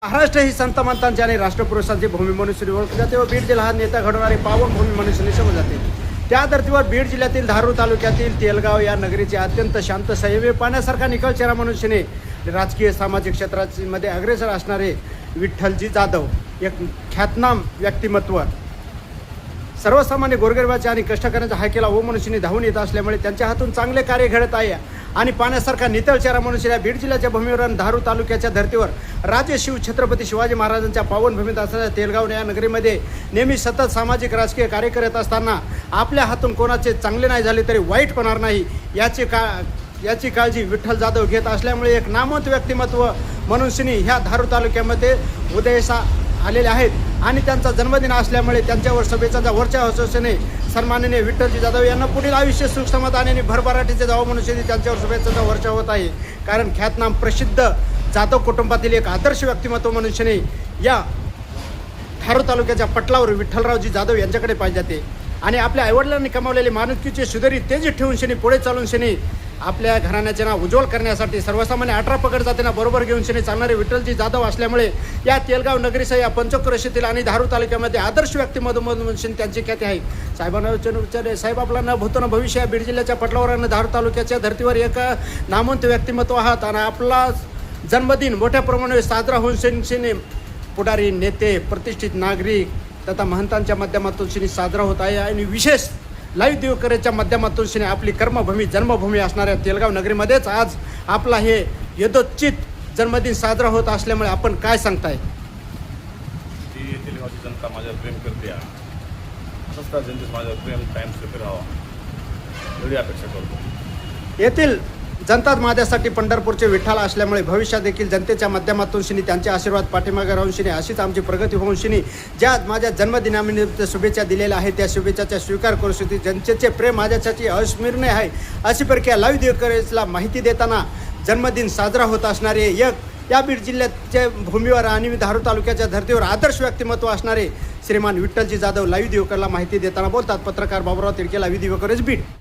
महाराष्ट्र ही संत मंतांची आणि राष्ट्रपुरुषांची भूमी म्हणून ओळखली जाते व बीड जिल्हा हा नेता घडवणारी पावन भूमी म्हणून समजली जाते। त्या धर्तीवर बीड जिल्ह्यातील धारूर तालुक्यातील तेलगाव या नगरीचे अत्यंत शांत संयमी पाण्यासारखा निखळ चेहरा म्हणून राजकीय सामाजिक क्षेत्रामध्ये अग्रेसर असणारे विठ्ठलजी जाधव एक ख्यातनाम व्यक्तिमत्व सर्वसामान्य गोरगरिबाचे आणि कष्टकऱ्यांचा हाकेला ओ मनुष्याने धावून येत असल्यामुळे त्यांच्या हातून चांगले कार्य घडत आहे आणि पाण्यासारखा नितळ चेहरा म्हणून या बीड जिल्ह्याच्या भूमीवर धारूर तालुक्याच्या धर्तीवर राजे शिव छत्रपती शिवाजी महाराजांच्या पावन भूमीत असणाऱ्या तेलगाव या नगरीमध्ये नेहमी सतत सामाजिक राजकीय कार्य करत असताना आपल्या हातून कोणाचे चांगले नाही झाले तरी वाईट होणार नाही याची काळजी विठ्ठल जाधव घेत असल्यामुळे एक नामवंत व्यक्तिमत्व म्हणून ह्या धारूर तालुक्यामध्ये उदयास आलेले आहेत आणि त्यांचा जन्मदिन असल्यामुळे त्यांच्यावर शुभेच्छांचा वर्षाव असल्याने सन्माननीय विठ्ठलजी जाधव यांना पुढील आयुष्य सुख समाधान आणि भरभराटीचे जावं म्हणून त्यांच्यावर शुभेच्छांचा वर्षाव होत आहे। कारण ख्यातनाम प्रसिद्ध जाधव कुटुंबातील एक आदर्श व्यक्तिमत्व म्हणून या धारूर तालुक्याच्या पटलावर विठ्ठलरावजी जाधव यांच्याकडे पाहिजे जाते आणि आपल्या आईवडिलांनी कमावलेले माणुसकीचे सुधारित तेज ठेवून पुढे चालून आपल्या घराण्याचे नाव उज्ज्वल करण्यासाठी सर्वसामान्य 18 पगड जातींना बरोबर घेऊन चालणारे विठ्ठलजी जाधव असल्यामुळे या तेलगाव नगरीसह या पंचक्रोशीतील शेतील आणि धारूर तालुक्यामध्ये आदर्श व्यक्तिमत्व म्हणून त्यांची ख्याती आहे। साहेबांना साहेब आपला न भूतो न भविष्य या बीड जिल्ह्याच्या पटलावर आणि धारूर तालुक्याच्या धर्तीवर एक नामवंत व्यक्तिमत्व आहात आणि आपला जन्मदिन मोठ्या प्रमाणावर साजरा होऊन पुढारी नेते प्रतिष्ठित नागरिक तथा महंतांच्या माध्यमातून साजरा होत आहे आणि विशेष लाईव्ह दिवकरेच्या माध्यमातून आपली कर्मभूमी जन्मभूमी असणाऱ्या तेलगाव नगरीमध्येच आज आपला हे यथोचित जन्मदिन साजरा होत असल्यामुळे आपण काय सांगताय? तेलगावची जनता माझ्यावर प्रेम करते असंच जनतेत माझ्यावर प्रेम कायम राहावा एवढी अपेक्षा करतो। येथील जनता माझ्यासाठी पंढरपूरचे विठ्ठल असल्यामुळे भविष्यात देखील जनतेच्या माध्यमातून त्यांचे आशीर्वाद पाठीमागे राहून अशीच आमची प्रगती होऊन ज्या माझ्या जन्मदिनानिमित्त शुभेच्छा दिलेल्या आहेत त्या शुभेच्छाचा स्वीकार करू जनतेचे प्रेम माझ्यासाठी अस्मरणीय आहे अशी प्रक्रिया लाईव्ह दिवकरेला माहिती देताना जन्मदिन साजरा होत असणारे एक या बीड जिल्ह्याच्या भूमीवर आणि धारूर तालुक्याच्या धर्तीवर आदर्श व्यक्तिमत्व असणारे श्रीमान विठ्ठलजी जाधव लाईव्ह दिवकरला माहिती देताना बोलतात। पत्रकार बाबूराव तिडके, लाईव्ह दिवकरच बीड।